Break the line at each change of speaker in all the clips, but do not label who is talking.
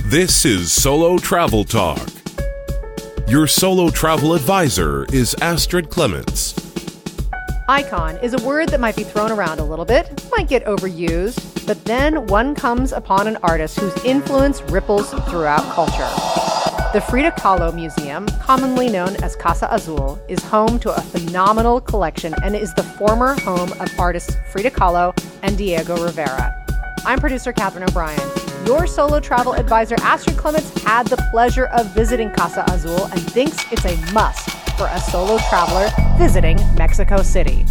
This is Solo Travel Talk. Your solo travel advisor is Astrid Clements.
Icon is a word that might be thrown around a little bit, might get overused, but then one comes upon an artist whose influence ripples throughout culture. The Frida Kahlo Museum, commonly known as Casa Azul, is home to a phenomenal collection and is the former home of artists Frida Kahlo and Diego Rivera. I'm producer Catherine O'Brien. Your solo travel advisor, Astrid Clements, had the pleasure of visiting Casa Azul and thinks it's a must for a solo traveler visiting Mexico City.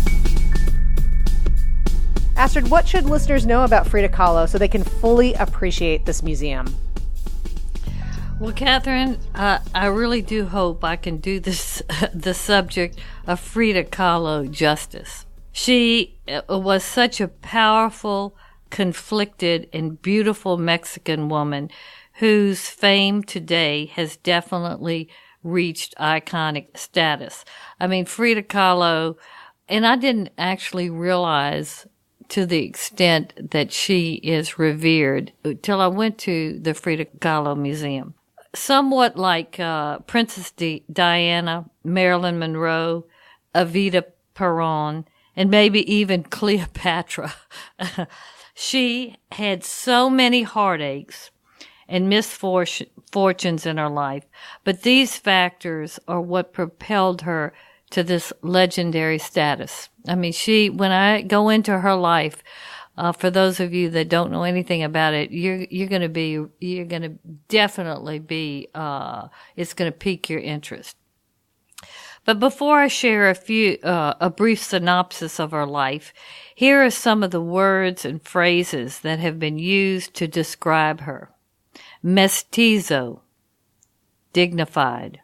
Astrid, what should listeners know about Frida Kahlo so they can fully appreciate this museum?
Well, Catherine, I really do hope I can do this, the subject of Frida Kahlo justice. She was such a powerful, conflicted, and beautiful Mexican woman whose fame today has definitely reached iconic status. I mean, Frida Kahlo, and I didn't actually realize to the extent that she is revered till I went to the Frida Kahlo Museum. Somewhat like Princess Diana, Marilyn Monroe, Evita Peron, and maybe even Cleopatra. She had so many heartaches and misfortunes in her life, but these factors are what propelled her to this legendary status. I mean, when I go into her life, for those of you that don't know anything about it, you're going to definitely be, it's going to pique your interest. But before I share a brief synopsis of her life, here are some of the words and phrases that have been used to describe her. Mestizo, dignified,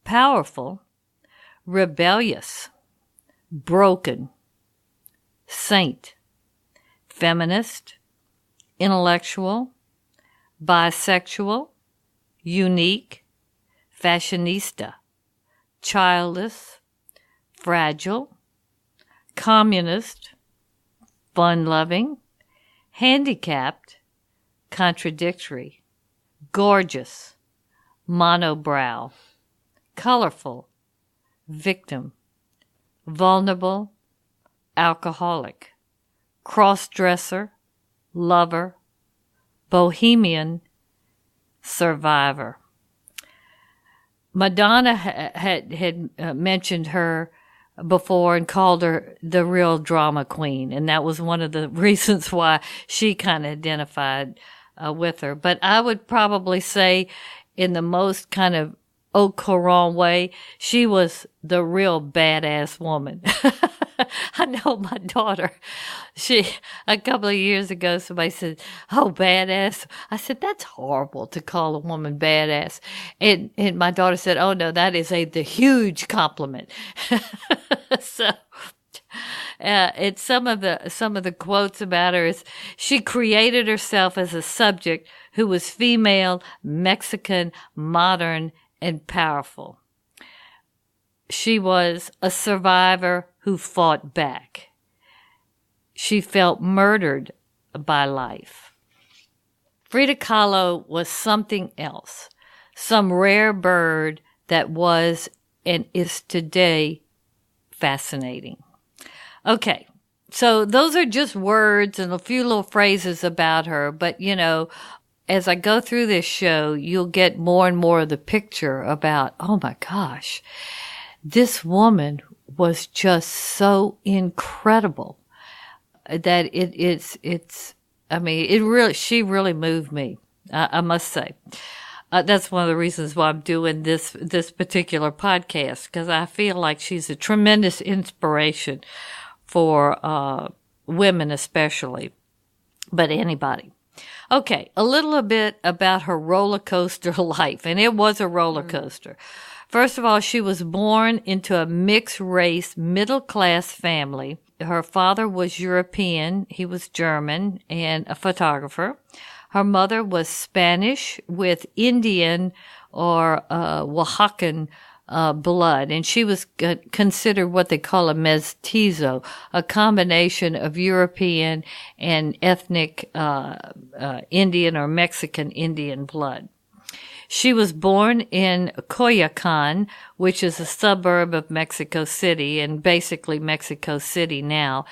powerful, rebellious, broken, saint, feminist, intellectual, bisexual, unique, fashionista, childless, fragile, communist, fun-loving, handicapped, contradictory, gorgeous, monobrow, colorful, victim, vulnerable, alcoholic, cross-dresser, lover, bohemian, survivor. Madonna had mentioned her before and called her the real drama queen, and that was one of the reasons why she kind of identified with her. But I would probably say, in the most kind of au courant way, she was the real badass woman. I know my daughter, a couple of years ago, somebody said, "Oh, badass." I said, "That's horrible to call a woman badass." And my daughter said, "Oh no, that is the huge compliment." So, it's some of the quotes about her is, she created herself as a subject who was female, Mexican, modern, and powerful. She was a survivor who fought back. She felt murdered by life. Frida Kahlo was something else, some rare bird that was and is today fascinating. Okay, so those are just words and a few little phrases about her, but as I go through this show, you'll get more and more of the picture about, oh my gosh, this woman was just so incredible that she really moved me. I must say. That's one of the reasons why I'm doing this particular podcast, because I feel like she's a tremendous inspiration for women especially, but anybody. Okay, a little bit about her roller coaster life, and it was a roller coaster. First of all, she was born into a mixed-race, middle-class family. Her father was European, he was German, and a photographer. Her mother was Spanish with Indian or Oaxacan blood, and she was considered what they call a mestizo, a combination of European and ethnic Indian or Mexican Indian blood. She was born in Coyoacan, which is a suburb of Mexico City, and basically Mexico City now,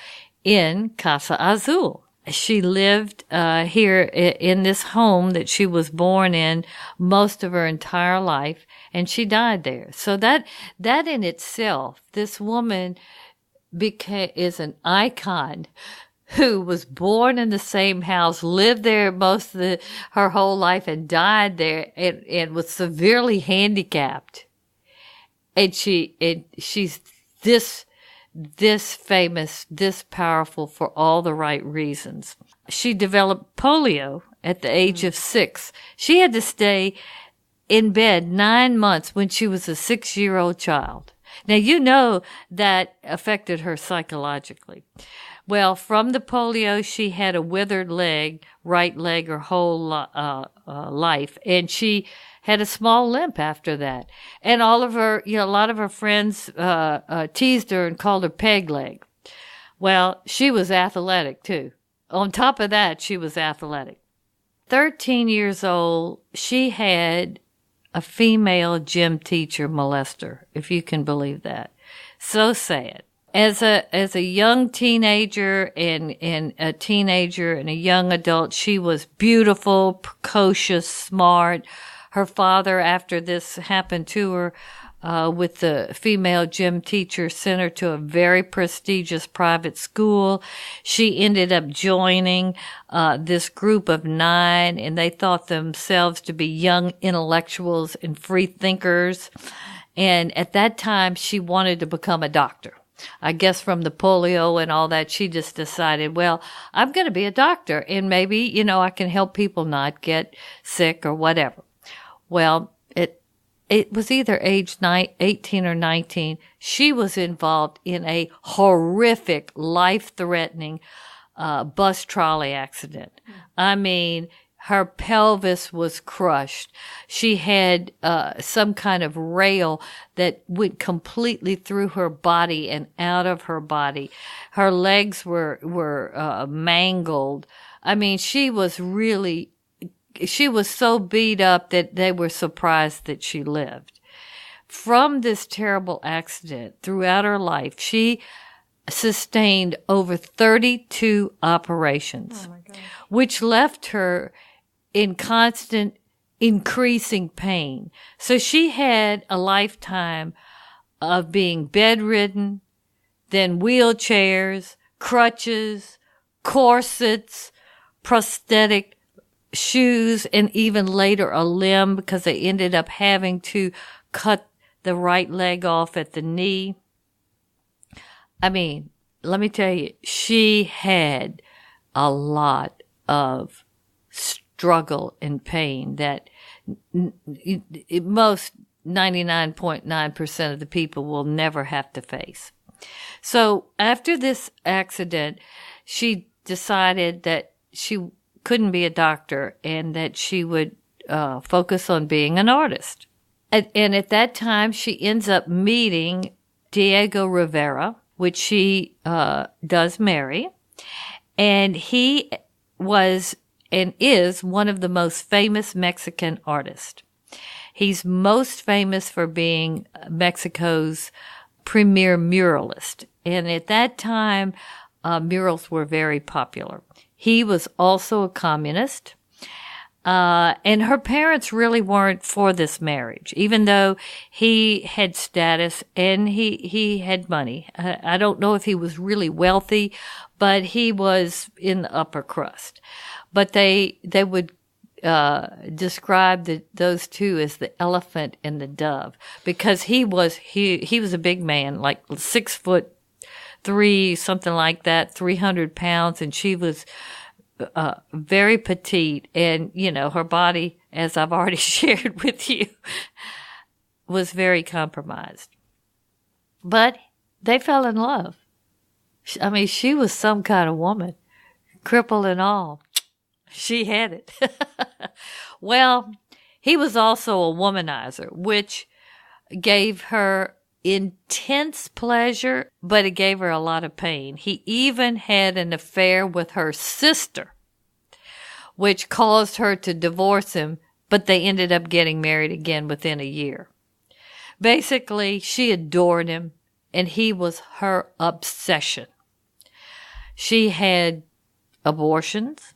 in Casa Azul. She lived here in this home that she was born in most of her entire life, and she died there. So that in itself, this woman is an icon who was born in the same house, lived there most of her whole life, and died there, and was severely handicapped. And she's this famous, this powerful for all the right reasons. She developed polio at the age of 6. She had to stay in bed 9 months when she was a 6-year-old child. Now, you know that affected her psychologically. Well, from the polio, she had a withered leg, right leg, her whole life, and she had a small limp after that. And all of her, a lot of her friends teased her and called her peg leg. Well, she was athletic too. On top of that, she was athletic. 13 years old, she had a female gym teacher molest her, if you can believe that. So sad. As a young teenager and a young adult, she was beautiful, precocious, smart. Her father, after this happened to her with the female gym teacher, sent her to a very prestigious private school. She ended up joining this group of 9, and they thought themselves to be young intellectuals and free thinkers. And at that time, she wanted to become a doctor. I guess from the polio and all that, she just decided, well, I'm going to be a doctor, and maybe, I can help people not get sick or whatever. Well, it was either age 18 or 19. She was involved in a horrific, life-threatening bus trolley accident. I mean, her pelvis was crushed. She had some kind of rail that went completely through her body and out of her body. Her legs were mangled. I mean, she was so beat up that they were surprised that she lived. From this terrible accident, throughout her life, she sustained over 32 operations, which left her in constant increasing pain. So she had a lifetime of being bedridden, then wheelchairs, crutches, corsets, prosthetic shoes, and even later a limb, because they ended up having to cut the right leg off at the knee. I mean, let me tell you, she had a lot of struggle and pain that most 99.9% of the people will never have to face. So after this accident, she decided that she couldn't be a doctor and that she would focus on being an artist. And at that time, she ends up meeting Diego Rivera, which she does marry. And he was and is one of the most famous Mexican artists. He's most famous for being Mexico's premier muralist. And at that time, murals were very popular. He was also a communist. And her parents really weren't for this marriage, even though he had status and he had money. I don't know if he was really wealthy, but he was in the upper crust. But they would describe those two as the elephant and the dove, because he was a big man, like 6'3", something like that, 300 pounds, and she was very petite, and her body, as I've already shared with you, was very compromised. But they fell in love. I mean, she was some kind of woman, crippled and all. She had it. Well, he was also a womanizer, which gave her intense pleasure, but it gave her a lot of pain. He even had an affair with her sister, which caused her to divorce him, but they ended up getting married again within a year. Basically, she adored him, and he was her obsession. She had abortions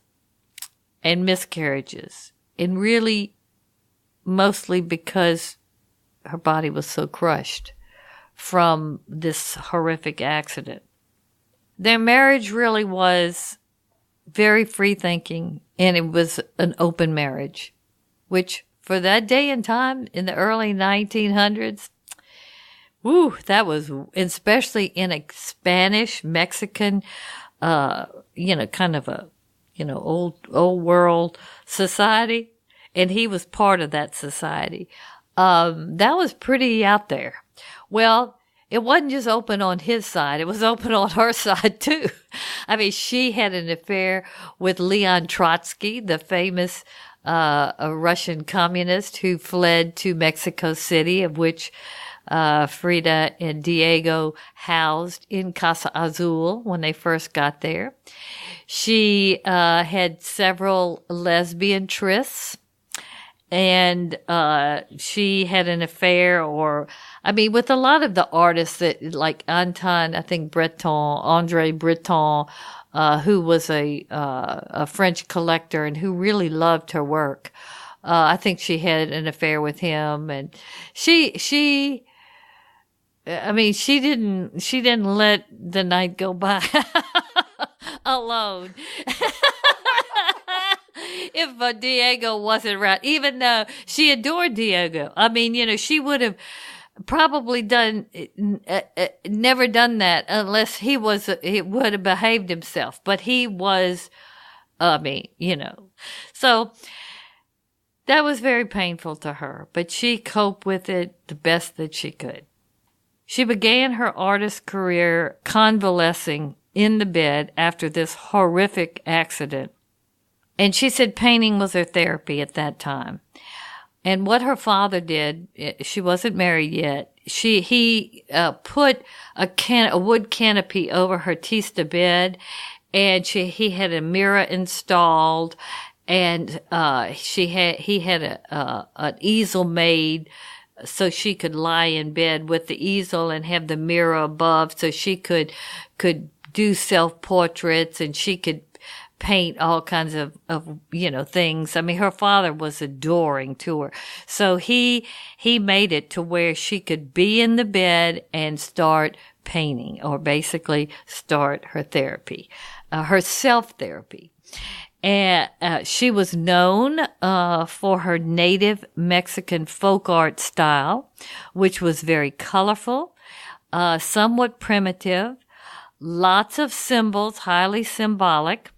and miscarriages, and really mostly because her body was so crushed from this horrific accident. Their marriage really was very free-thinking, and it was an open marriage, which for that day and time in the early 1900s, that was, especially in a Spanish, Mexican, kind of a, old world society, and he was part of that society. That was pretty out there. Well, it wasn't just open on his side. It was open on her side, too. I mean, she had an affair with Leon Trotsky, the famous a Russian communist who fled to Mexico City, of which Frida and Diego housed in Casa Azul when they first got there. She had several lesbian trysts. And she had an affair, with a lot of the artists that, like Andre Breton, who was a French collector and who really loved her work. I think she had an affair with him, and she didn't let the night go by alone. If Diego wasn't right, even though she adored Diego. I mean, she would have probably never done that unless he would have behaved himself. But he was, So that was very painful to her, but she coped with it the best that she could. She began her artist career convalescing in the bed after this horrific accident. And she said painting was her therapy at that time. And what her father did, she wasn't married yet, he put a wood canopy over her tista bed, and he had a mirror installed, and he had an easel made so she could lie in bed with the easel and have the mirror above, so she could do self-portraits, and she could paint all kinds of things. I mean, her father was adoring to her. So he made it to where she could be in the bed and start painting, or basically start her therapy, her self-therapy. And she was known for her native Mexican folk art style, which was very colorful, somewhat primitive, lots of symbols, highly symbolic.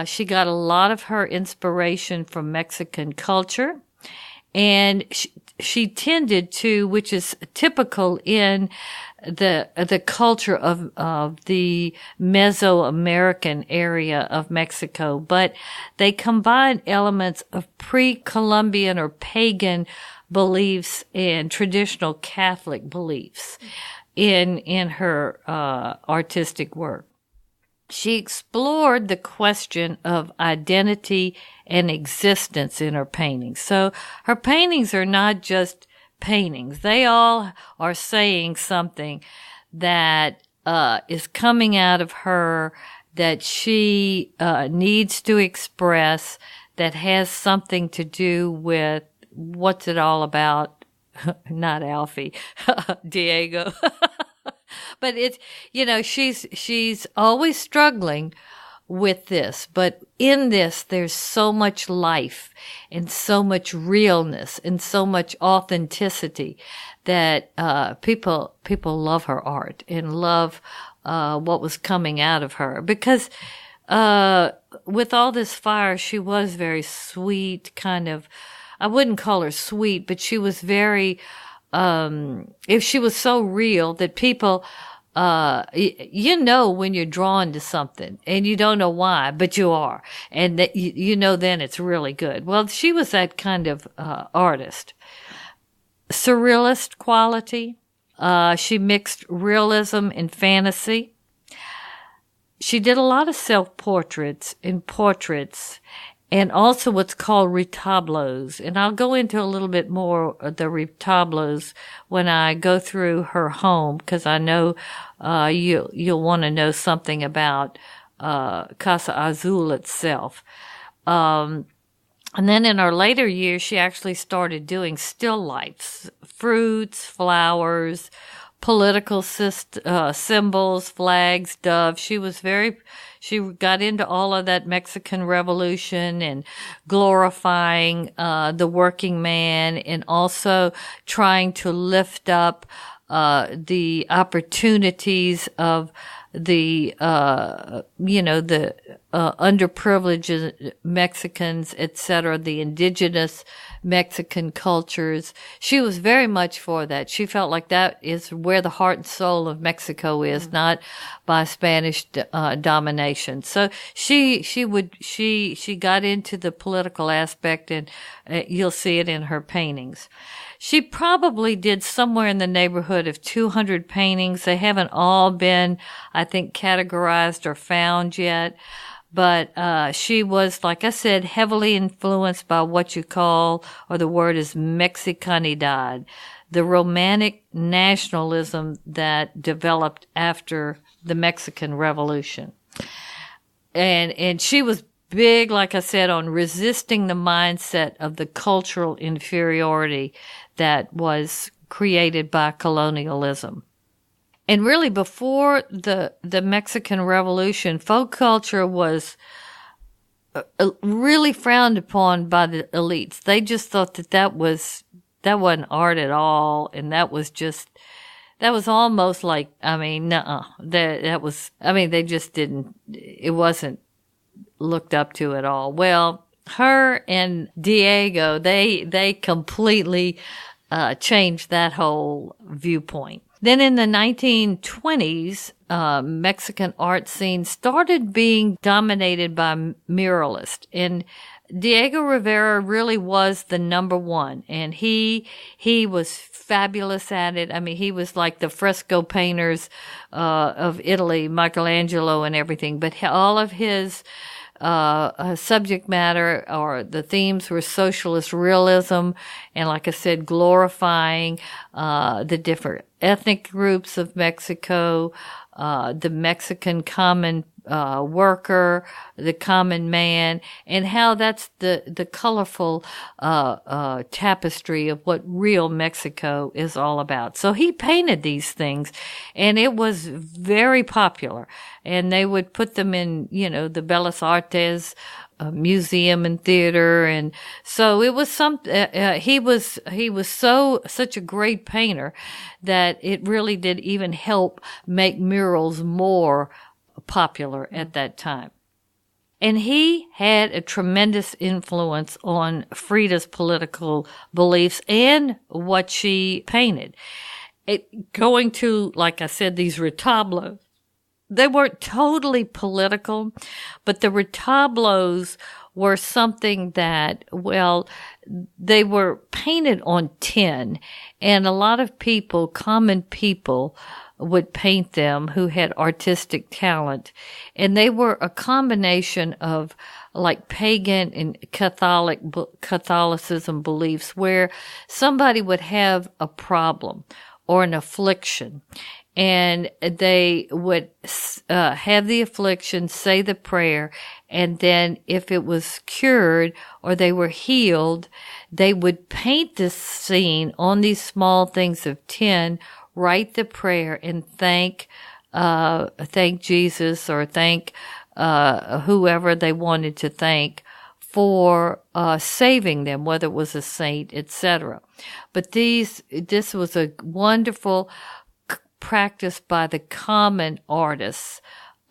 She got a lot of her inspiration from Mexican culture, and she tended to, which is typical in the culture of the Mesoamerican area of Mexico, but they combine elements of pre-Columbian or pagan beliefs and traditional Catholic beliefs in her artistic work. She explored the question of identity and existence in her paintings. So her paintings are not just paintings. They all are saying something that is coming out of her, that she needs to express, that has something to do with what's it all about. Not Alfie, Diego. But it's, she's always struggling with this. But in this, there's so much life and so much realness and so much authenticity that people love her art and love what was coming out of her. Because with all this fire, she was very sweet, kind of. I wouldn't call her sweet, but she was very. If she was so real that people, when you're drawn to something and you don't know why, but you are, and that then it's really good. Well, she was that kind of artist. surrealist quality. She mixed realism and fantasy. She did a lot of self-portraits and portraits, and also what's called retablos. And I'll go into a little bit more of the retablos when I go through her home, because I know you'll want to know something about Casa Azul itself. And then in her later years, she actually started doing still lifes, fruits, flowers, political symbols, flags, doves. She got into all of that Mexican Revolution and glorifying the working man, and also trying to lift up the opportunities of the underprivileged Mexicans, etc., the indigenous Mexican cultures. She was very much for that. She felt like that is where the heart and soul of Mexico is, not by Spanish domination. So she got into the political aspect, and you'll see it in her paintings. She probably did somewhere in the neighborhood of 200 paintings. They haven't all been, I think, categorized or found yet. But she was, like I said, heavily influenced by what you call, or the word is Mexicanidad, the romantic nationalism that developed after the Mexican Revolution. And she was big, like I said, on resisting the mindset of the cultural inferiority that was created by colonialism. And really, before the Mexican Revolution, folk culture was really frowned upon by the elites. They just thought that wasn't art at all, and that was almost like, they just didn't, it wasn't looked up to at all. Well, her and Diego, they completely changed that whole viewpoint. Then in the 1920s, Mexican art scene started being dominated by muralists, and Diego Rivera really was the number one, and he was fabulous at it. I mean, he was like the fresco painters of Italy, Michelangelo and everything, but all of his subject matter or the themes were socialist realism, and like I said, glorifying the different ethnic groups of Mexico, the Mexican common worker, the common man, and how that's the colorful tapestry of what real Mexico is all about. So he painted these things, and it was very popular. And they would put them in, the Bellas Artes museum and theater, and so it was he was such a great painter that it really did even help make murals more popular at that time. And he had a tremendous influence on Frida's political beliefs and what she painted. Going to, like I said, these retablos, they weren't totally political, but the retablos were something that, they were painted on tin, and a lot of people, common people, would paint them who had artistic talent. And they were a combination of like pagan and Catholicism beliefs, where somebody would have a problem or an affliction, and they would have the affliction, say the prayer, and then if it was cured or they were healed, they would paint this scene on these small things of tin, write the prayer, and thank Jesus or thank whoever they wanted to thank for saving them, whether it was a saint, etc. But this was a wonderful practice by the common artists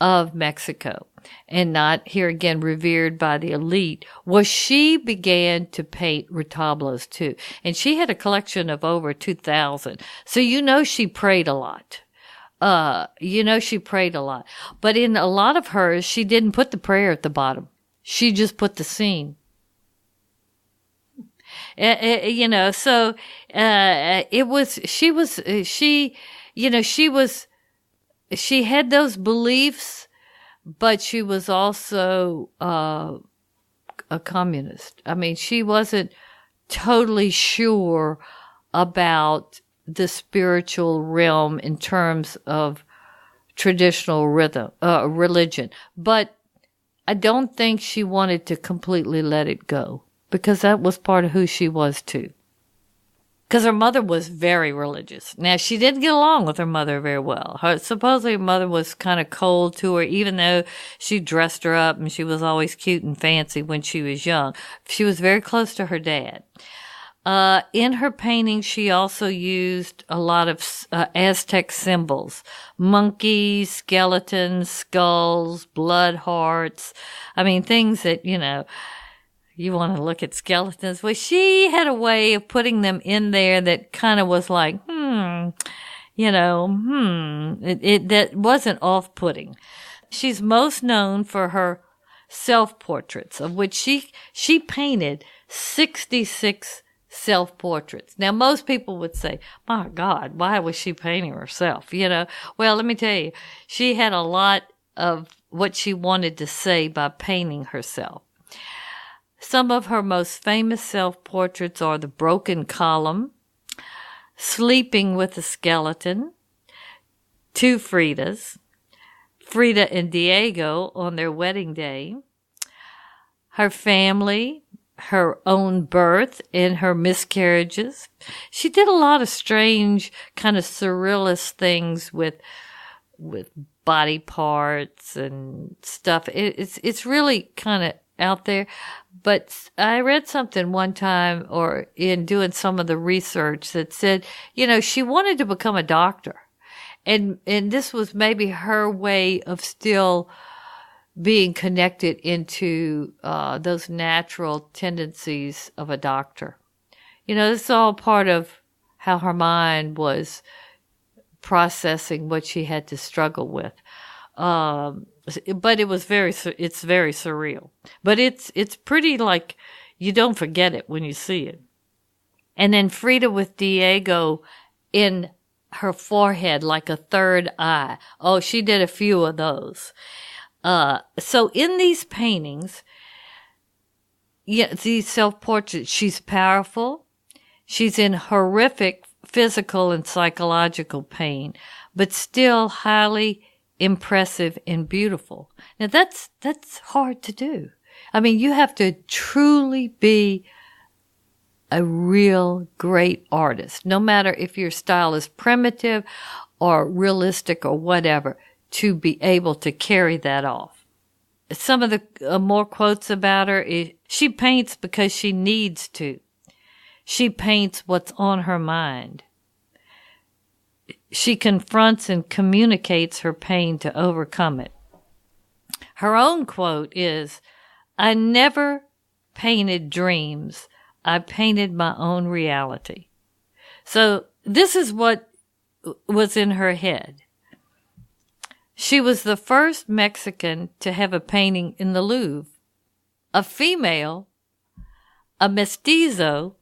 of Mexico, and not, here again, revered by the elite. Well, she began to paint retablos too, and she had a collection of over 2,000. So she prayed a lot. She prayed a lot. But in a lot of hers, she didn't put the prayer at the bottom. She just put the scene. So she had those beliefs, but she was also a communist. I mean, she wasn't totally sure about the spiritual realm in terms of traditional religion. But I don't think she wanted to completely let it go, because that was part of who she was too. Because her mother was very religious. Now, she didn't get along with her mother very well. Supposedly her mother was kind of cold to her, even though she dressed her up and she was always cute and fancy when she was young. She was very close to her dad. In her paintings, she also used a lot of Aztec symbols: monkeys, skeletons, skulls, blood hearts. I mean, things that, you want to look at skeletons. Well, she had a way of putting them in there that kind of was like, that wasn't off-putting. She's most known for her self-portraits, of which she painted 66 self-portraits. Now, most people would say, my God, why was she painting herself? Well, let me tell you, she had a lot of what she wanted to say by painting herself. Some of her most famous self-portraits are The Broken Column, Sleeping with a Skeleton, Two Fridas, Frida and Diego on their wedding day, her family, her own birth, and her miscarriages. She did a lot of strange, kind of surrealist things with body parts and stuff. It's really kind of out there. But I read something one time, or in doing some of the research, that said, she wanted to become a doctor. And this was maybe her way of still being connected into those natural tendencies of a doctor. This is all part of how her mind was processing what she had to struggle with. But it's very surreal. But it's pretty, like, you don't forget it when you see it. And then Frida with Diego in her forehead, like a third eye. Oh, she did a few of those. So in these paintings, these self-portraits, she's powerful. She's in horrific physical and psychological pain, but still highly impressive and beautiful. Now that's hard to do. I mean, you have to truly be a real great artist, no matter if your style is primitive or realistic or whatever, to be able to carry that off. Some of the more quotes about her is, she paints because she needs to. She paints what's on her mind. She confronts and communicates her pain to overcome it. Her own quote is, "I never painted dreams. I painted my own reality." So this is what was in her head. She was the first Mexican to have a painting in the Louvre. A female, a mestizo,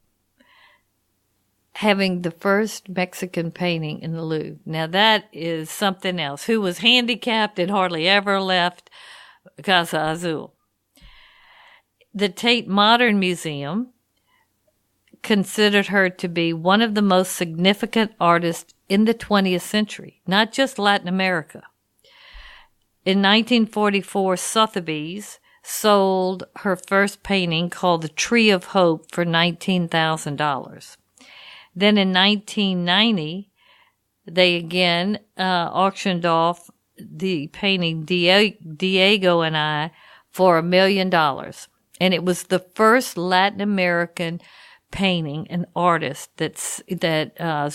having the first Mexican painting in the Louvre. Now that is something else. Who was handicapped and hardly ever left Casa Azul. The Tate Modern Museum considered her to be one of the most significant artists in the 20th century, not just Latin America. In 1944, Sotheby's sold her first painting called The Tree of Hope for $19,000. Then in 1990, they again auctioned off the painting Diego and I for $1 million. And it was the first Latin American painting and artist that's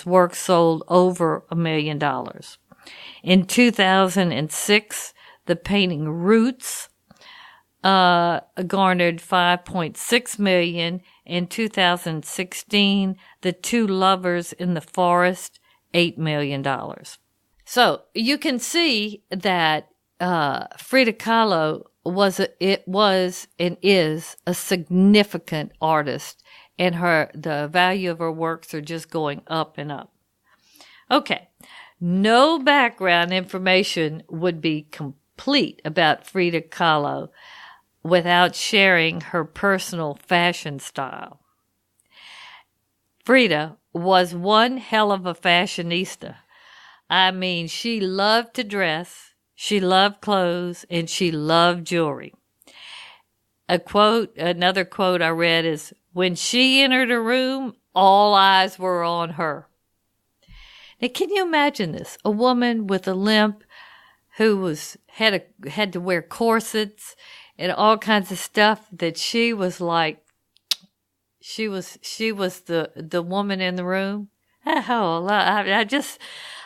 work sold over $1 million. In 2006, the painting Roots garnered $5.6 million. In 2016, The Two Lovers in the Forest, $8 million. So you can see that Frida Kahlo was and is a significant artist and the value of her works are just going up and up. Okay, no background information would be complete about Frida Kahlo without sharing her personal fashion style. Frida was one hell of a fashionista. I mean, she loved to dress, she loved clothes, and she loved jewelry. Another quote I read is, when she entered a room, all eyes were on her. Now, can you imagine this? A woman with a limp who had to wear corsets and all kinds of stuff, that she was like, she was the woman in the room. Oh,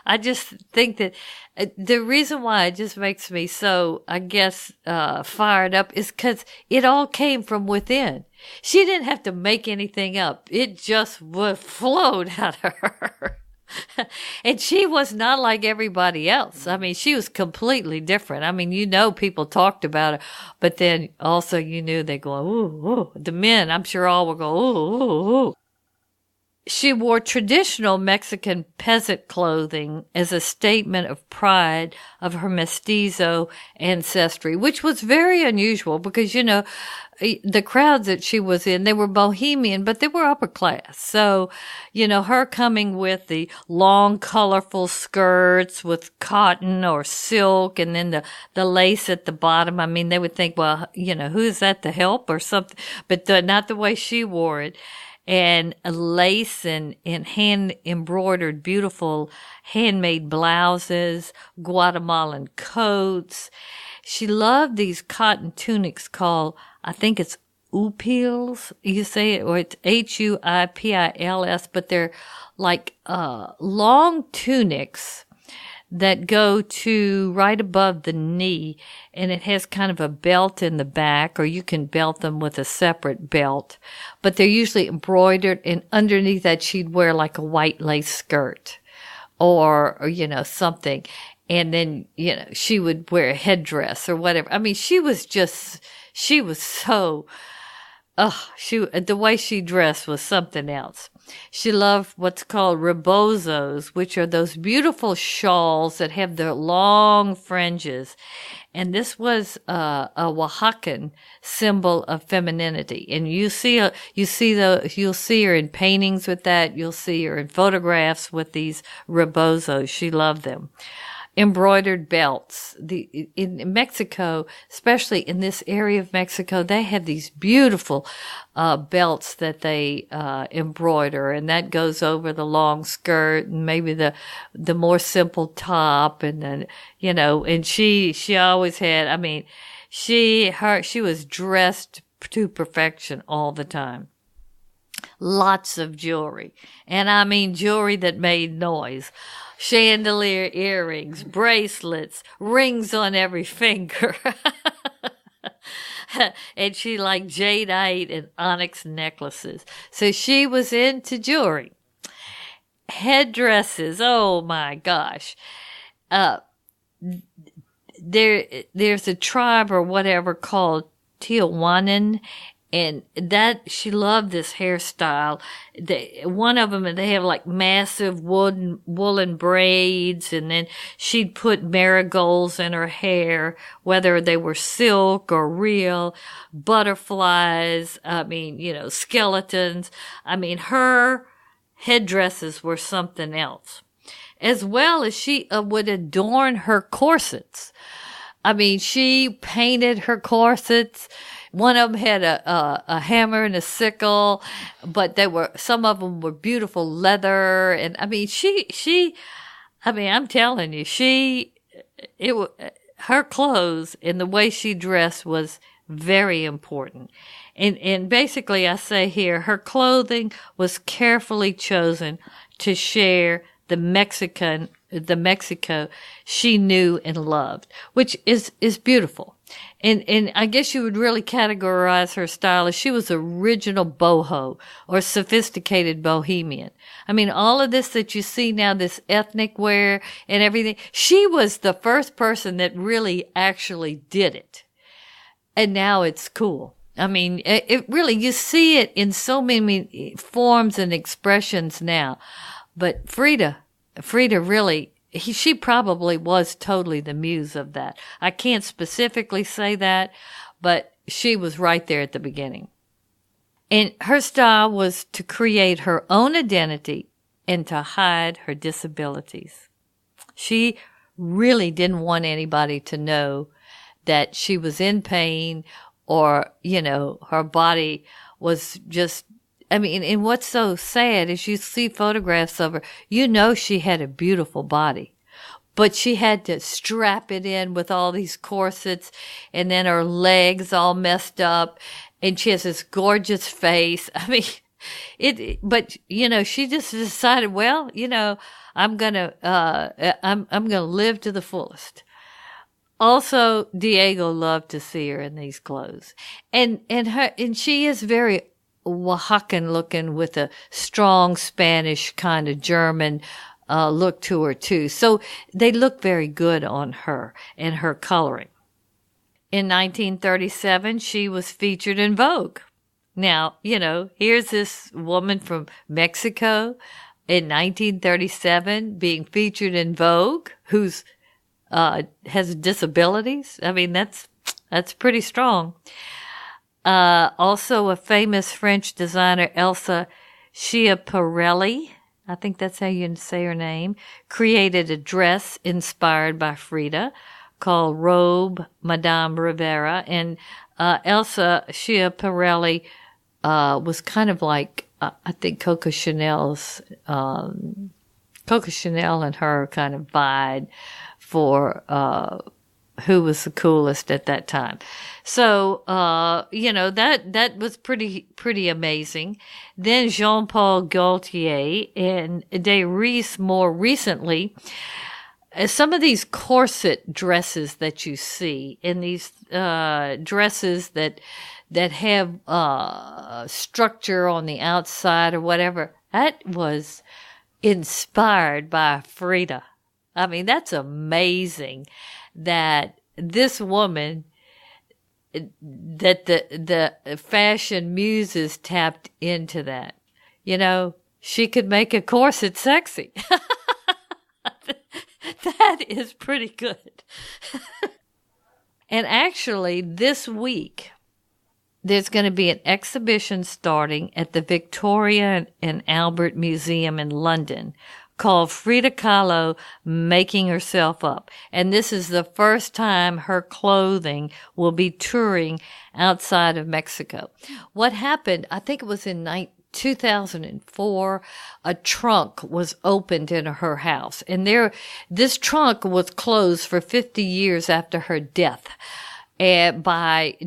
I just think that the reason why it just makes me so, I guess, fired up is because it all came from within. She didn't have to make anything up. It just flowed out of her. And she was not like everybody else. I mean, she was completely different. I mean, people talked about her, but then also they go, ooh, ooh. The men, I'm sure all were going, ooh, ooh, ooh. She wore traditional Mexican peasant clothing as a statement of pride of her mestizo ancestry, which was very unusual because, the crowds that she was in, they were bohemian, but they were upper class. So, her coming with the long, colorful skirts with cotton or silk and then the lace at the bottom. I mean, they would think, well, who is that, the help or something? But not the way she wore it. And lace and hand embroidered beautiful handmade blouses, Guatemalan coats. She loved these cotton tunics called, I think it's upils, you say it, or it's Huipils, but they're like long tunics that go to right above the knee, and it has kind of a belt in the back, or you can belt them with a separate belt, but they're usually embroidered, and underneath that she'd wear like a white lace skirt or something, and then she would wear a headdress or whatever. I mean, the way she dressed was something else. She loved what's called rebozos, which are those beautiful shawls that have their long fringes. And this was a Oaxacan symbol of femininity. And you'll see her in paintings with that. You'll see her in photographs with these rebozos. She loved them. Embroidered belts. In Mexico, especially in this area of Mexico, they have these beautiful belts that they embroider, and that goes over the long skirt and maybe the more simple top, and then and she always had. I mean, she was dressed to perfection all the time. Lots of jewelry, and I mean jewelry that made noise. Chandelier earrings, bracelets, rings on every finger. And she liked jadeite and onyx necklaces. So she was into jewelry. Headdresses, oh my gosh. There's a tribe or whatever called Tijuanan, and that she loved this hairstyle. One of them, they have like massive woolen braids, and then she'd put marigolds in her hair, whether they were silk or real, butterflies, skeletons. I mean, her headdresses were something else. As well as she would adorn her corsets. I mean, she painted her corsets. One of them had a hammer and a sickle, but some of them were beautiful leather. And I mean, I'm telling you, her clothes and the way she dressed was very important. And basically I say here, her clothing was carefully chosen to share the Mexico she knew and loved, which is beautiful. And I guess you would really categorize her style as she was original boho or sophisticated bohemian. I mean, all of this that you see now, this ethnic wear and everything, she was the first person that really actually did it. And now it's cool. I mean, it really, you see it in so many forms and expressions now. But Frida really, she probably was totally the muse of that. I can't specifically say that, but she was right there at the beginning. And her style was to create her own identity and to hide her disabilities. She really didn't want anybody to know that she was in pain or, her body was just, and what's so sad is you see photographs of her, she had a beautiful body, but she had to strap it in with all these corsets and then her legs all messed up and she has this gorgeous face. But she just decided, well, I'm gonna live to the fullest. Also, Diego loved to see her in these clothes. And she is very Oaxacan looking with a strong Spanish kind of German look to her too. So they look very good on her and her coloring. In 1937, she was featured in Vogue. Now, here's this woman from Mexico in 1937 being featured in Vogue who's has disabilities. That's pretty strong. Also a famous French designer, Elsa Schiaparelli, I think that's how you say her name, created a dress inspired by Frida called Robe Madame Rivera. And Elsa Schiaparelli was kind of like, I think Coco Chanel and her kind of vied for who was the coolest at that time. So, that was pretty amazing. Then Jean-Paul Gaultier and de Ries more recently. Some of these corset dresses that you see, and these dresses that have structure on the outside or whatever, that was inspired by Frida. That's amazing that this woman, that the fashion muses tapped into that. She could make a corset sexy. That is pretty good. And actually, this week, there's going to be an exhibition starting at the Victoria and Albert Museum in London called Frida Kahlo Making Herself Up. And this is the first time her clothing will be touring outside of Mexico. What happened, I think it was in 2004, a trunk was opened in her house. And this trunk was closed for 50 years after her death. And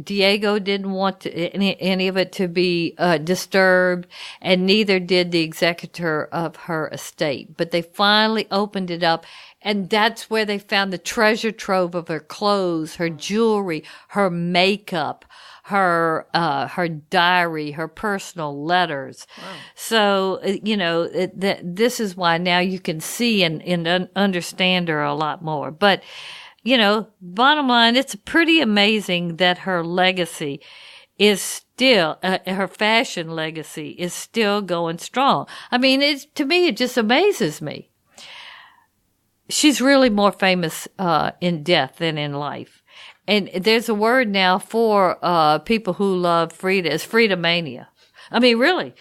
Diego didn't want any of it to be disturbed, and neither did the executor of her estate. But they finally opened it up, and that's where they found the treasure trove of her clothes, her jewelry, her makeup, her diary, her personal letters. Wow. So, this is why now you can see and understand her a lot more. But bottom line, it's pretty amazing that her legacy is still, her fashion legacy is still going strong. To me, it just amazes me. She's really more famous in death than in life. And there's a word now for people who love Frida, it's Frida mania. Really,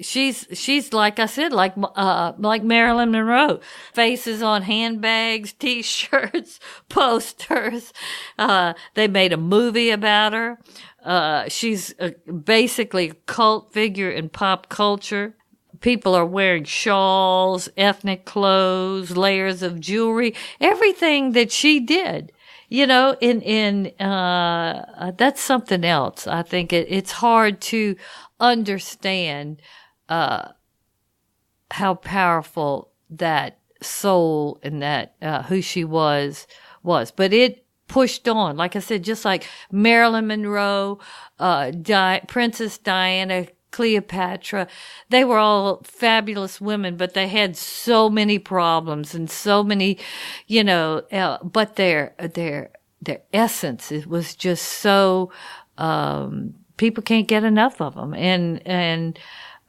she's like I said, like Marilyn Monroe, faces on handbags, T-shirts, posters. They made a movie about her. She's basically a cult figure in pop culture. People are wearing shawls, ethnic clothes, layers of jewelry, everything that she did. That's something else. I think it's hard to understand how powerful that soul and that who she was. But it pushed on, like I said, just like Marilyn Monroe, Princess Diana, Cleopatra. They were all fabulous women, but they had so many problems and so many, but their essence, it was just so people can't get enough of them. And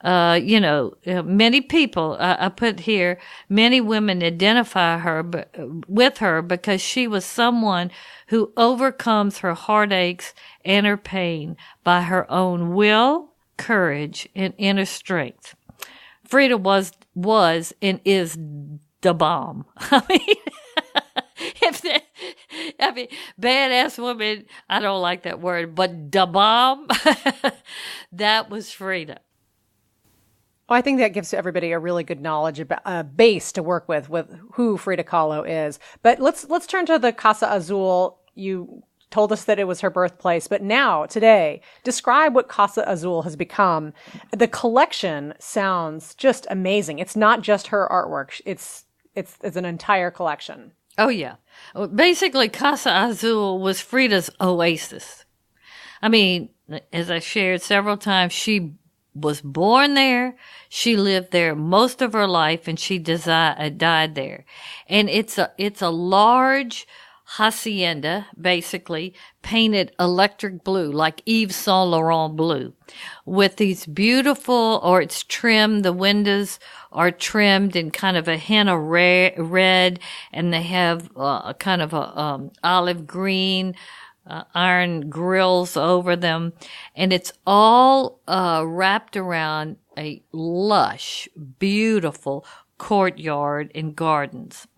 many people, I put here, many women identify with her because she was someone who overcomes her heartaches and her pain by her own will, courage, and inner strength. Frida was and is the bomb. Badass woman, I don't like that word, but the bomb, that was Frida.
Well, I think that gives everybody a really good knowledge, base to work with who Frida Kahlo is. But let's turn to the Casa Azul. You told us that it was her birthplace, but now, today, describe what Casa Azul has become. The collection sounds just amazing. It's not just her artwork. It's an entire collection.
Oh, yeah. Basically, Casa Azul was Frida's oasis. I mean, as I shared several times, she was born there. She lived there most of her life, and she died there. And it's a large hacienda, basically, painted electric blue, like Yves Saint Laurent blue, with these beautiful, or it's trimmed, the windows are trimmed in kind of a henna red, and they have a kind of a olive green iron grills over them, and it's all wrapped around a lush, beautiful courtyard and gardens.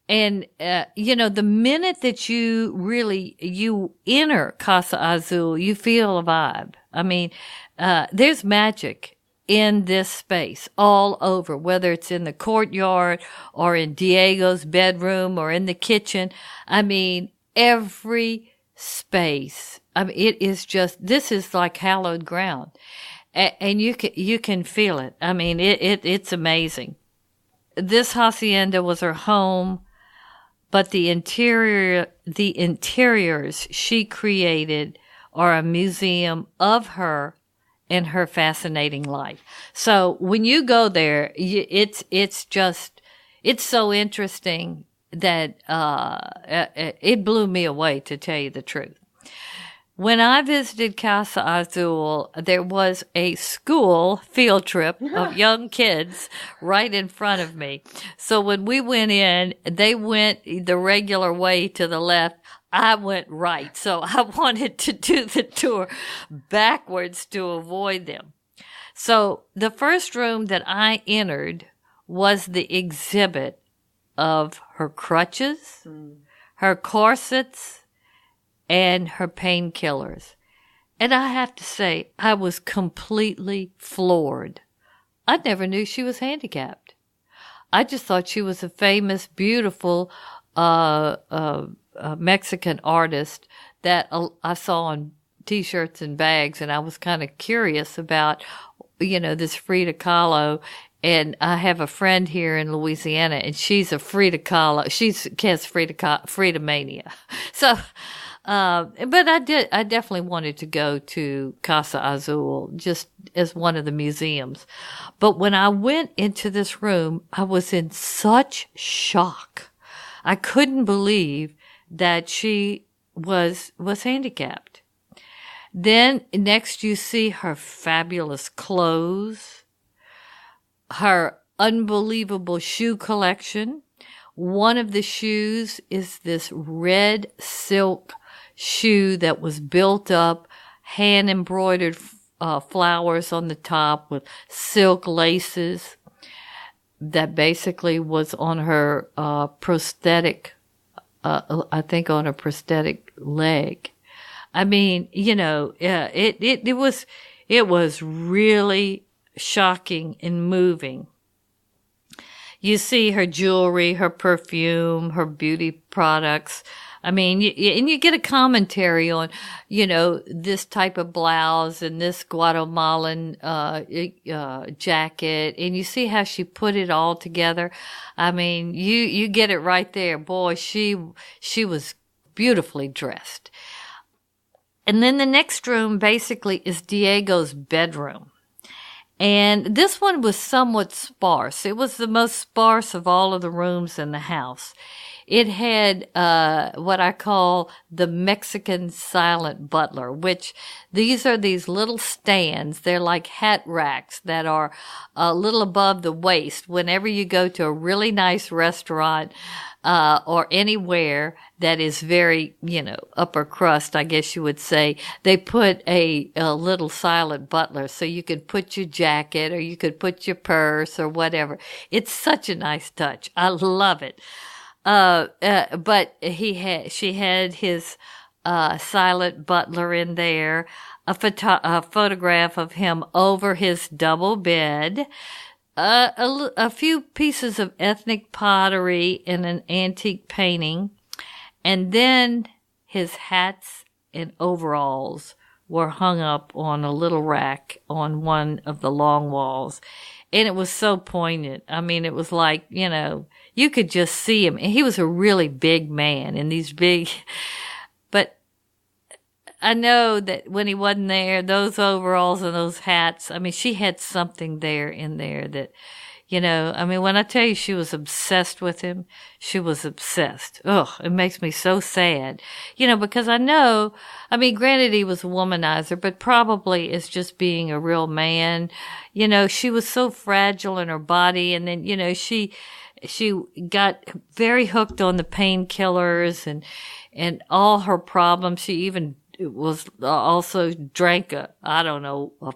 And, the minute that you enter Casa Azul, you feel a vibe. I mean, there's magic in this space all over, whether it's in the courtyard or in Diego's bedroom or in the kitchen. I mean, every space. I mean, this is like hallowed ground. And you can feel it. I mean, it's amazing. This hacienda was her home. But the interiors she created are a museum of her and her fascinating life. So when you go there, it's so interesting that it blew me away, to tell you the truth. When I visited Casa Azul, there was a school field trip of young kids right in front of me. So when we went in, they went the regular way to the left. I went right. So I wanted to do the tour backwards to avoid them. So the first room that I entered was the exhibit of her crutches, her corsets, and her painkillers. And I have to say, I was completely floored. I never knew she was handicapped. I just thought she was a famous, beautiful Mexican artist that I saw on T-shirts and bags, and I was kind of curious about, this Frida Kahlo. And I have a friend here in Louisiana, and she's a Frida Kahlo. She has Frida mania. So, but I definitely wanted to go to Casa Azul just as one of the museums. But when I went into this room, I was in such shock. I couldn't believe that she was handicapped. Then next you see her fabulous clothes, her unbelievable shoe collection. One of the shoes is this red silk shoe that was built up, hand embroidered flowers on the top with silk laces that basically was on her prosthetic, I think on a prosthetic leg. I mean, it was really shocking and moving. You see her jewelry, her perfume, her beauty products. I mean, and you get a commentary on, this type of blouse and this Guatemalan jacket, and you see how she put it all together. I mean, you get it right there. Boy, she was beautifully dressed. And then the next room basically is Diego's bedroom. And this one was somewhat sparse. It was the most sparse of all of the rooms in the house. it had what I call the Mexican silent butler, which these are these little stands. They're like hat racks that are a little above the waist. Whenever you go to a really nice restaurant or anywhere that is very, upper crust, I guess you would say, they put a little silent butler so you could put your jacket or you could put your purse or whatever. It's such a nice touch. I love it. But she had his silent butler in there, a photograph of him over his double bed, a few pieces of ethnic pottery and an antique painting, and then his hats and overalls were hung up on a little rack on one of the long walls. And it was so poignant. I mean, it was like, you could just see him. And he was a really big man and these big, but I know that when he wasn't there, those overalls and those hats, I mean, she had something there in there that, when I tell you she was obsessed with him, she was obsessed. Ugh, it makes me so sad, because granted he was a womanizer, but probably as just being a real man, she was so fragile in her body. And then, she got very hooked on the painkillers and all her problems. She even was also drank a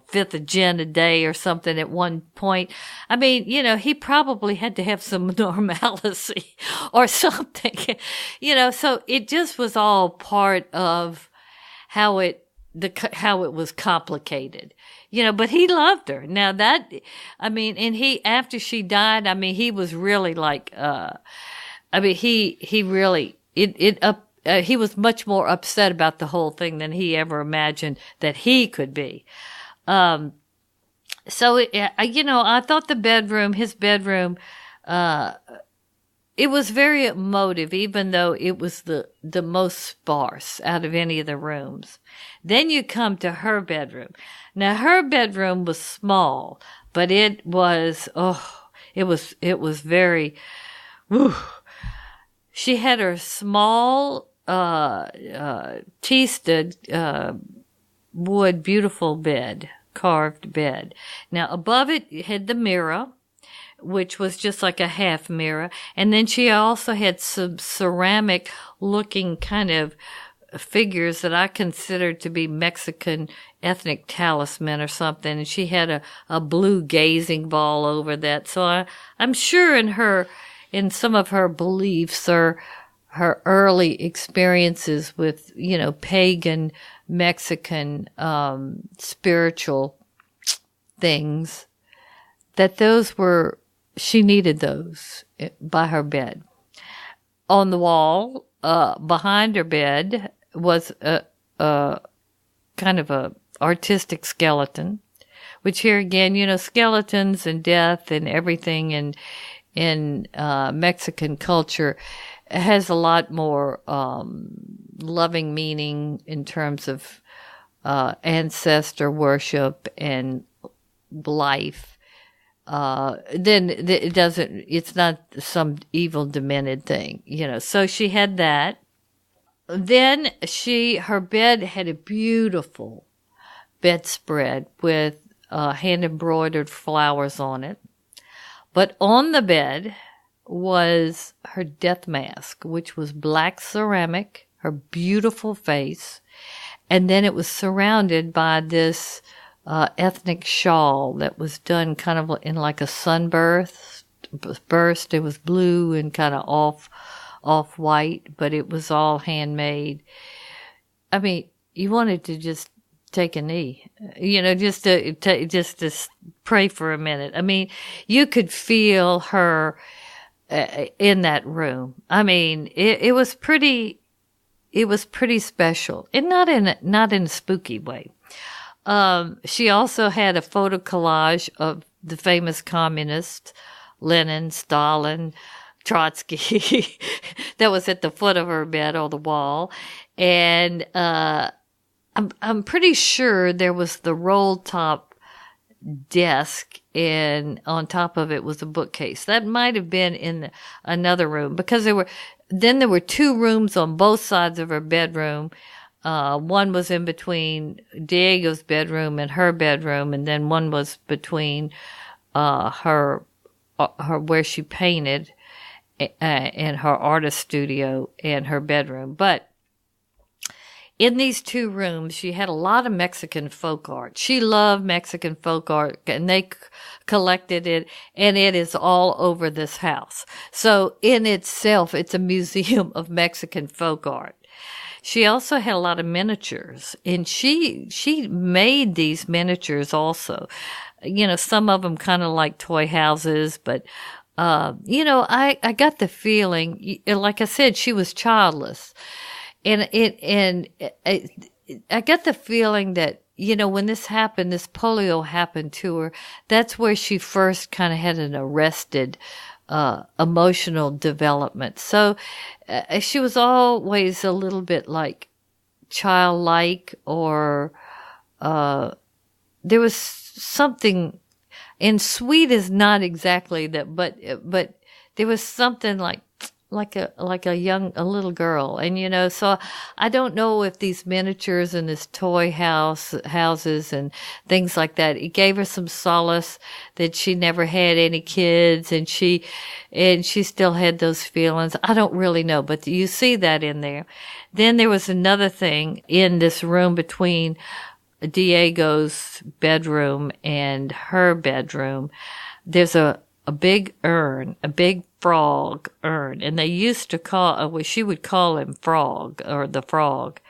fifth of gin a day or something at one point. I mean, he probably had to have some normalcy or something, so it just was all part of how it was complicated, but he loved her. Now after she died, he was really like, he was much more upset about the whole thing than he ever imagined that he could be. I thought his bedroom, it was very emotive, even though it was the most sparse out of any of the rooms. Then you come to her bedroom. Now, her bedroom was small, but it was very, whew. She had her small, teasted, wood, beautiful bed, carved bed. Now, above it had the mirror, which was just like a half mirror. And then she also had some ceramic looking kind of figures that I considered to be Mexican ethnic talisman or something. And she had a blue gazing ball over that. So I'm sure in some of her beliefs or her early experiences with, pagan Mexican, spiritual things, that she needed those by her bed. On the wall, behind her bed was a kind of a artistic skeleton, which here again, skeletons and death and everything in Mexican culture has a lot more loving meaning in terms of ancestor worship and life. Then it's not some evil demented thing, So she had that. Then her bed had a beautiful bedspread with hand embroidered flowers on it. But on the bed was her death mask, which was black ceramic, her beautiful face. And then it was surrounded by this ethnic shawl that was done kind of in like a sunburst. It was blue and kind of off-white, but it was all handmade. I mean, you wanted to just take a knee, just to pray for a minute. I mean, you could feel her in that room. I mean, it was pretty special, and not in a spooky way. She also had a photo collage of the famous communists, Lenin, Stalin, Trotsky, that was at the foot of her bed on the wall. And I'm pretty sure there was the roll top desk, and on top of it was a bookcase. That might have been in another room, because there were then there were 2 rooms on both sides of her bedroom. One was in between Diego's bedroom and her bedroom, and then one was between her where she painted and her artist studio and her bedroom. But in these 2 rooms, she had a lot of Mexican folk art. She loved Mexican folk art, and they collected it, and it is all over this house. So in itself, it's a museum of Mexican folk art. She also had a lot of miniatures, and she made these miniatures also. You know, some of them kind of like toy houses, but you know, I got the feeling, like I said, she was childless. And I got the feeling that, you know, when this happened, this polio happened to her, that's where she first kind of had an arrested emotional development. So she was always a little bit like childlike, or there was something, and sweet is not exactly that, but there was something like a little girl. And, you know, so I don't know if these miniatures and this toy houses and things like that, it gave her some solace that she never had any kids, and she still had those feelings. I don't really know, but you see that in there. Then there was another thing in this room between Diego's bedroom and her bedroom. There's a big urn, a big frog urn, and they used to call, well, she would call him Frog, or the Frog.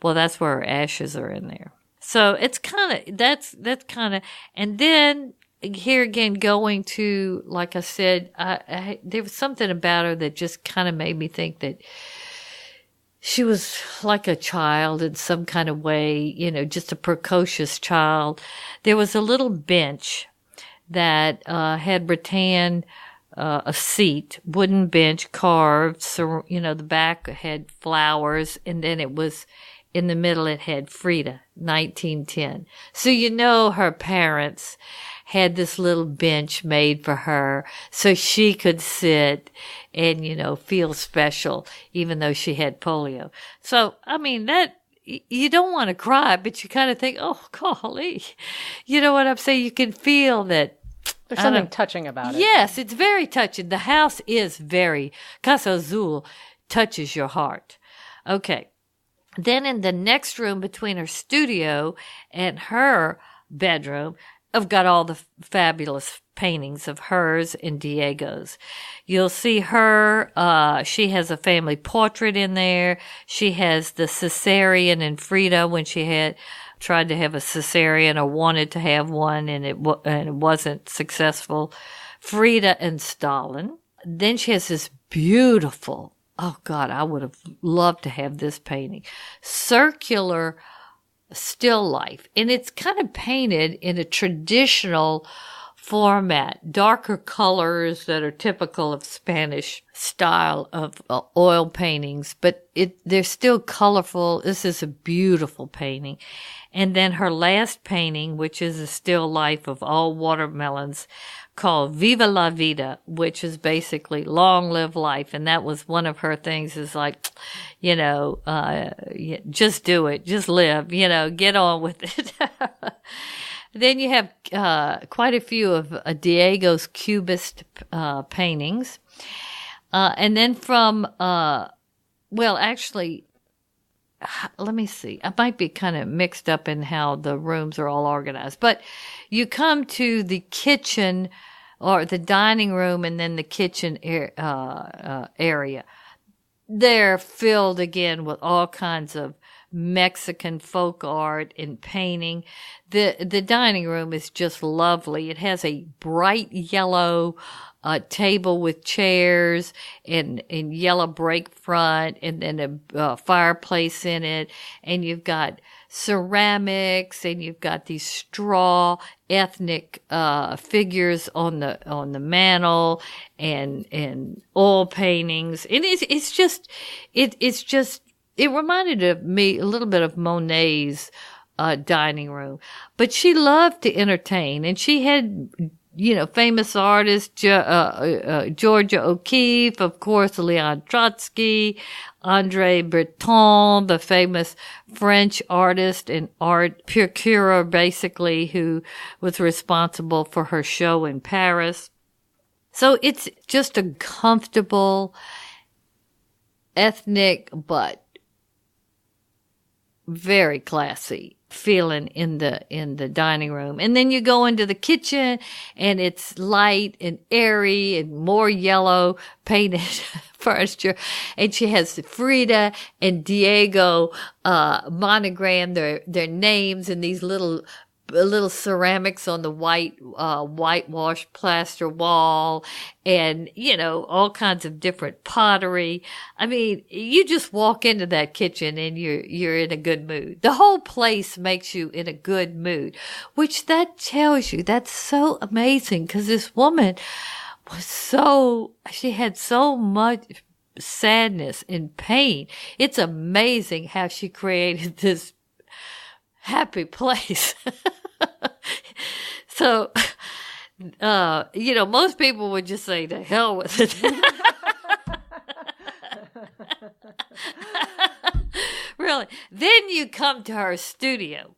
Well, that's where her ashes are in there. So it's kind of, that's kind of, and then here again, going to, like I said, there was something about her that just kind of made me think that she was like a child in some kind of way, you know, just a precocious child. There was a little bench that had rattan, a seat, wooden bench carved. So, you know, the back had flowers, and then it was in the middle, it had Frida, 1910. So, you know, her parents had this little bench made for her so she could sit and, you know, feel special, even though she had polio. So, I mean, that, you don't want to cry, but you kind of think, oh, golly, you know what I'm saying? You can feel that.
There's something touching about it.
Yes, it's very touching. The house is very, Casa Azul touches your heart. Okay. Then in the next room between her studio and her bedroom, I've got all the fabulous paintings of hers and Diego's. You'll see her, she has a family portrait in there. She has the cesarean and Frida when she had tried to have a cesarean or wanted to have one, and it wasn't successful. Frida and Stalin. Then she has this beautiful, oh God, I would have loved to have this painting, circular still life. And it's kind of painted in a traditional format, darker colors that are typical of Spanish style of oil paintings, but they're still colorful. This is a beautiful painting. And then her last painting, which is a still life of all watermelons, called Viva La Vida, which is basically long live life. And that was one of her things, is like, you know, just do it, just live, you know, get on with it. Then you have quite a few of Diego's Cubist paintings. And then from, well, actually, let me see. I might be kind of mixed up in how the rooms are all organized. But you come to the kitchen or the dining room and then the kitchen area. They're filled again with all kinds of Mexican folk art and painting. The dining room is just lovely. It has a bright yellow table with chairs and yellow break front, and then a fireplace in it, and you've got ceramics, and you've got these straw ethnic figures on the mantle, and oil paintings, and it's just it reminded me a little bit of Monet's dining room. But she loved to entertain, and she had, famous artists, Georgia O'Keeffe, of course, Leon Trotsky, André Breton, the famous French artist and art procurer, basically, who was responsible for her show in Paris. So it's just a comfortable, ethnic, but very classy feeling in the dining room. And then you go into the kitchen and it's light and airy and more yellow painted furniture. And she has Frida and Diego monogram their names in these little ceramics on the whitewashed plaster wall, and all kinds of different pottery. I mean, you just walk into that kitchen and you're in a good mood. The whole place makes you in a good mood, which that tells you that's so amazing, because this woman she had so much sadness and pain. It's amazing how she created this happy place. So, most people would just say, to hell with it. Really. Then you come to her studio.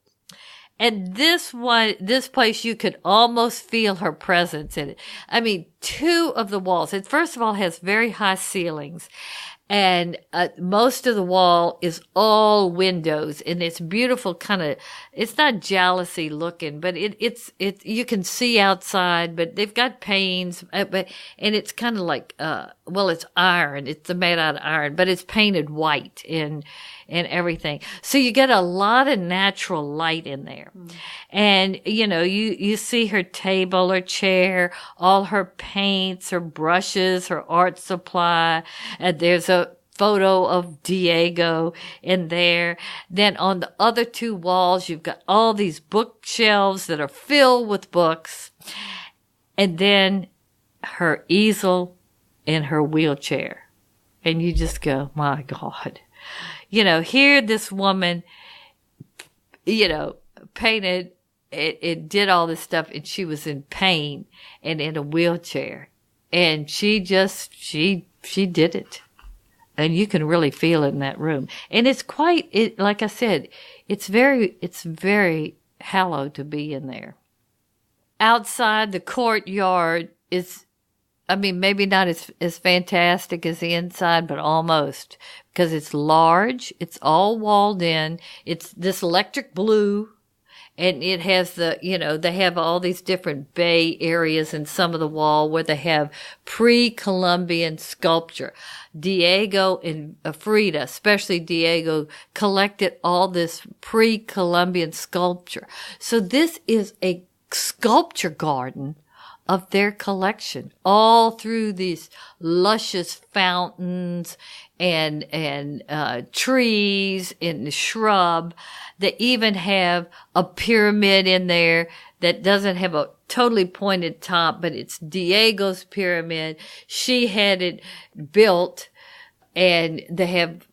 And this place, you could almost feel her presence in it. I mean, two of the walls, it first of all has very high ceilings. And most of the wall is all windows, and it's beautiful it's not jalousie looking, but it's you can see outside, but they've got panes, and it's kind of like, it's iron. It's made out of iron, but it's painted white and everything. So you get a lot of natural light in there. Mm. And, you see her table, her chair, all her paints, her brushes, her art supply. And there's a photo of Diego in there. Then on the other two walls, you've got all these bookshelves that are filled with books. And then her easel and her wheelchair. And you just go, my God. Here this woman, painted, it did all this stuff, and she was in pain and in a wheelchair. And she did it. And you can really feel it in that room. And it's like I said, it's very hallowed to be in there. Outside, the courtyard is, maybe not as fantastic as the inside, but almost, because it's large. It's all walled in. It's this electric blue, and it has they have all these different bay areas in some of the wall where they have pre-Columbian sculpture. Diego and Frida, especially Diego, collected all this pre-Columbian sculpture. So this is a sculpture garden of their collection, all through these luscious fountains and trees and the shrub. They even have a pyramid in there that doesn't have a totally pointed top, but it's Diego's pyramid. She had it built, and they have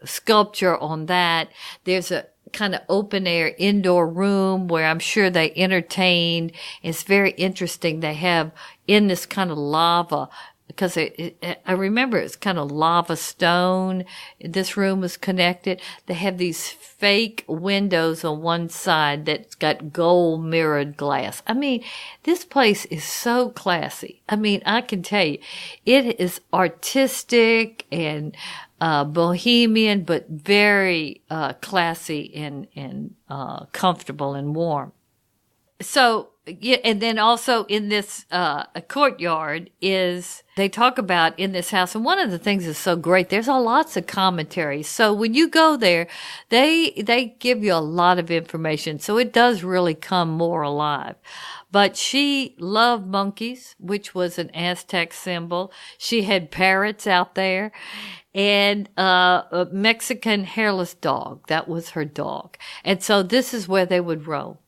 sculpture on that. There's a kind of open air indoor room where I'm sure they entertained. It's very interesting. They have in this kind of lava, because I remember it's kind of lava stone. This room was connected. They have these fake windows on one side that's got gold mirrored glass. This place is so classy. I can tell you, it is artistic and bohemian, but very classy and comfortable and warm. So, yeah, and then also in this courtyard they talk about in this house, and one of the things that's so great, there's lots of commentaries. So when you go there, they give you a lot of information, so it does really come more alive. But she loved monkeys, which was an Aztec symbol. She had parrots out there, and a Mexican hairless dog. That was her dog. And so this is where they would roam.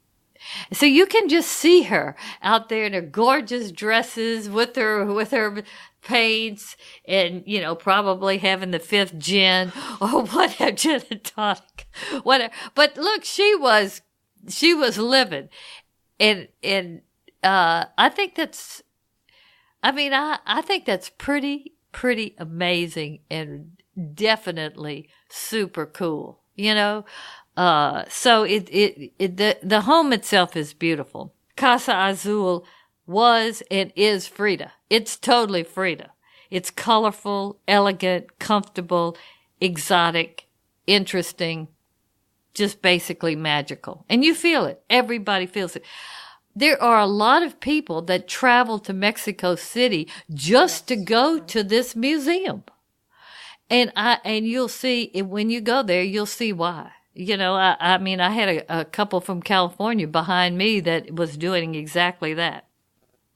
So you can just see her out there in her gorgeous dresses with her paints and, probably having the fifth gin or whatever, gin and tonic, whatever. But look, she was living. And I think that's, I think that's pretty amazing and definitely super cool, So the home itself is beautiful. Casa Azul was and is Frida. It's totally Frida. It's colorful, elegant, comfortable, exotic, interesting, just basically magical. And you feel it. Everybody feels it. There are a lot of people that travel to Mexico City just to go to this museum. And you'll see, when you go there, you'll see why. I had a couple from California behind me that was doing exactly that.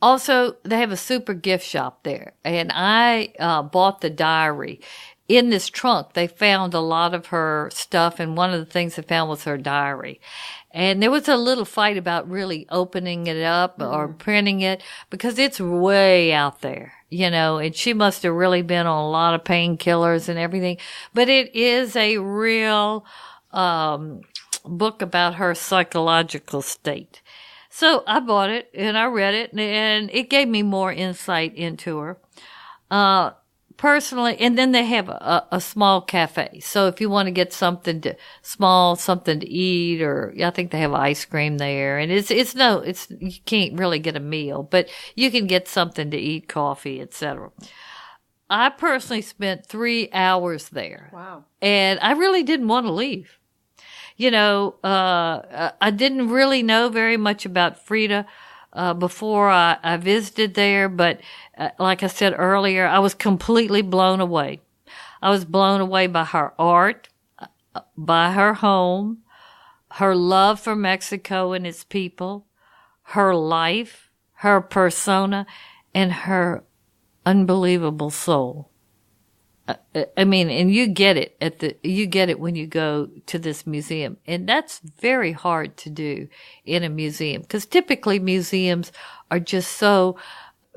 Also, they have a super gift shop there, and I bought the diary. In this trunk, they found a lot of her stuff, and one of the things they found was her diary. And there was a little fight about really opening it up or printing it because it's way out there, and she must have really been on a lot of painkillers and everything. But it is a real book about her psychological state. So I bought it and I read it and it gave me more insight into her. Personally, and then they have a small cafe. So if you want to get something to eat, or I think they have ice cream there. And you can't really get a meal, but you can get something to eat, coffee, etc. I personally spent 3 hours there.
Wow.
And I really didn't want to leave. I didn't really know very much about Frida before I visited there, but like I said earlier, I was completely blown away. I was blown away by her art, by her home, her love for Mexico and its people, her life, her persona, and her unbelievable soul. And you get it when you go to this museum. And that's very hard to do in a museum because typically museums are just so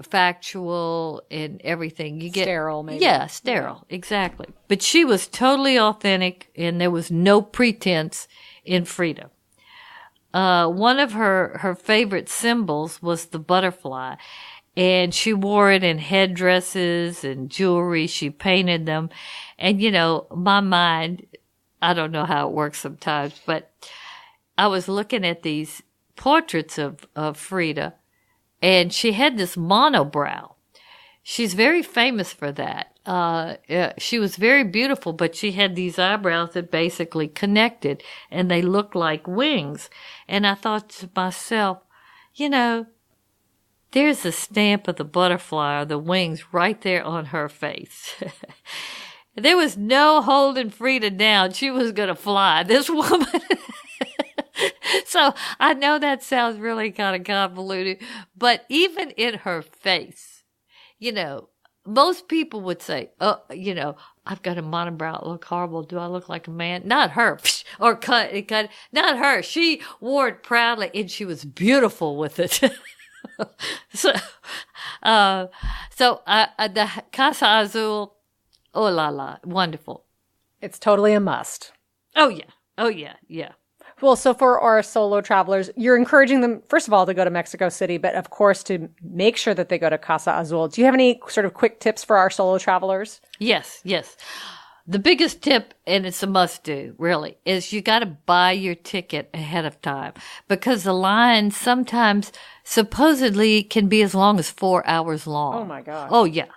factual and everything. You get
sterile, maybe.
Yeah, sterile. Yeah. Exactly. But she was totally authentic and there was no pretense in Frida. One of her favorite symbols was the butterfly. And she wore it in headdresses and jewelry. She painted them. And, my mind, I don't know how it works sometimes, but I was looking at these portraits of Frida, and she had this monobrow. She's very famous for that. She was very beautiful, but she had these eyebrows that basically connected, and they looked like wings. And I thought to myself, there's a stamp of the butterfly or the wings right there on her face. There was no holding Frida down. She was going to fly. This woman. So I know that sounds really kind of convoluted, but even in her face, most people would say, I've got a monobrow. I look horrible. Do I look like a man? Not her. Or cut. Not her. She wore it proudly and she was beautiful with it. So the Casa Azul, oh la la, wonderful.
It's totally a must.
Oh yeah.
Well, so for our solo travelers, you're encouraging them, first of all, to go to Mexico City, but of course to make sure that they go to Casa Azul. Do you have any sort of quick tips for our solo travelers?
Yes. The biggest tip, and it's a must-do, really, is you got to buy your ticket ahead of time because the line sometimes supposedly can be as long as 4 hours long.
Oh, my gosh.
Oh, yeah.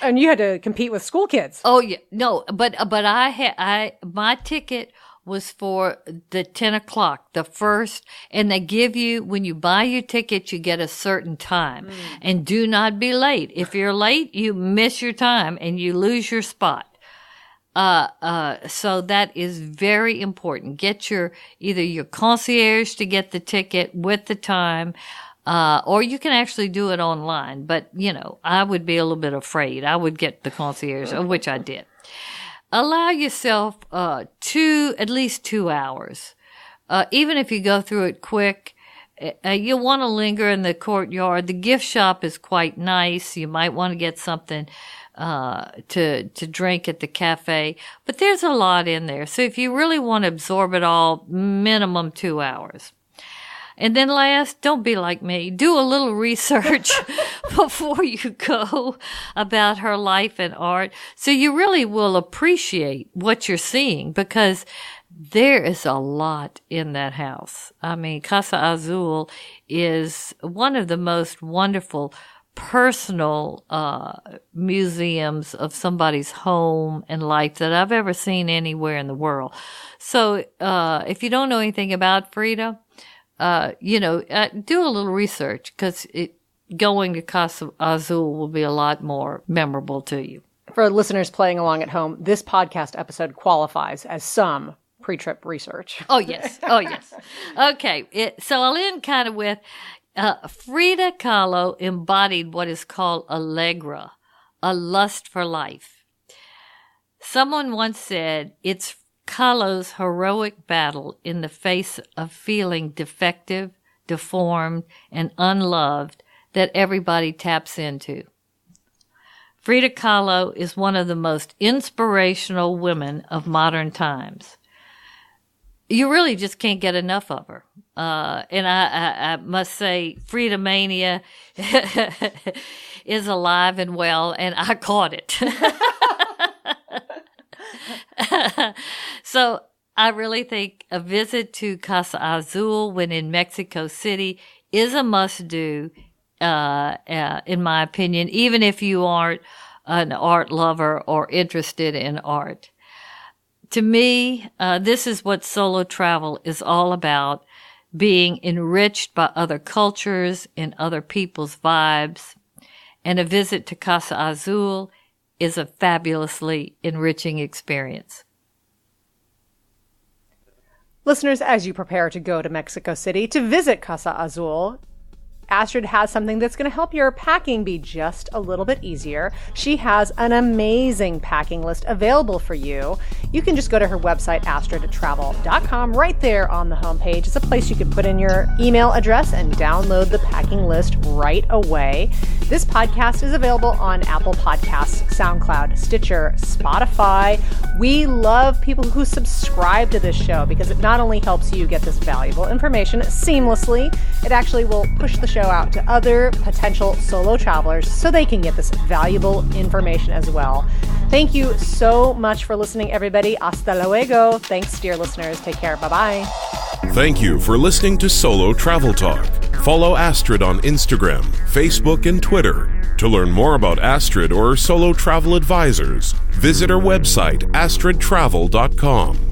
And you had to compete with school kids.
Oh, yeah. No, but my ticket was for the 10 o'clock, the first, and they give you, when you buy your ticket, you get a certain time. And do not be late. If you're late, you miss your time and you lose your spot. So that is very important. Get either your concierge to get the ticket with the time, or you can actually do it online. But, I would be a little bit afraid. I would get the concierge, which I did. Allow yourself, at least 2 hours. Even if you go through it quick, you'll want to linger in the courtyard. The gift shop is quite nice. You might want to get something to drink at the cafe, but there's a lot in there. So if you really want to absorb it all, minimum 2 hours. And then last, don't be like me. Do a little research before you go about her life and art, so you really will appreciate what you're seeing, because there is a lot in that house. I mean, Casa Azul is one of the most wonderful personal museums of somebody's home and life that I've ever seen anywhere in the world. So if you don't know anything about Frida, do a little research, because going to Casa Azul will be a lot more memorable to you.
For listeners playing along at home, this podcast episode qualifies as some pre-trip research.
Oh, yes. Oh, yes. Okay. So I'll end kind of with Frida Kahlo embodied what is called allegra, a lust for life. Someone once said it's Kahlo's heroic battle in the face of feeling defective, deformed, and unloved that everybody taps into. Frida Kahlo is one of the most inspirational women of modern times. You really just can't get enough of her. And I must say, Frida Mania is alive and well, and I caught it. So I really think a visit to Casa Azul when in Mexico City is a must-do, in my opinion, even if you aren't an art lover or interested in art. To me, this is what solo travel is all about, being enriched by other cultures and other people's vibes. And a visit to Casa Azul is a fabulously enriching experience.
Listeners, as you prepare to go to Mexico City to visit Casa Azul, Astrid has something that's going to help your packing be just a little bit easier. She has an amazing packing list available for you. You can just go to her website, astridtravel.com. Right there on the homepage is a place you can put in your email address and download the packing list right away. This podcast is available on Apple Podcasts, SoundCloud, Stitcher, Spotify. We love people who subscribe to this show because it not only helps you get this valuable information seamlessly, it actually will push the show out to other potential solo travelers so they can get this valuable information as well. Thank you so much for listening, everybody. Hasta luego. Thanks, dear listeners. Take care. Bye-bye.
Thank you for listening to Solo Travel Talk. Follow Astrid on Instagram, Facebook, and Twitter. To learn more about Astrid or Solo Travel Advisors, visit her website, astridtravel.com.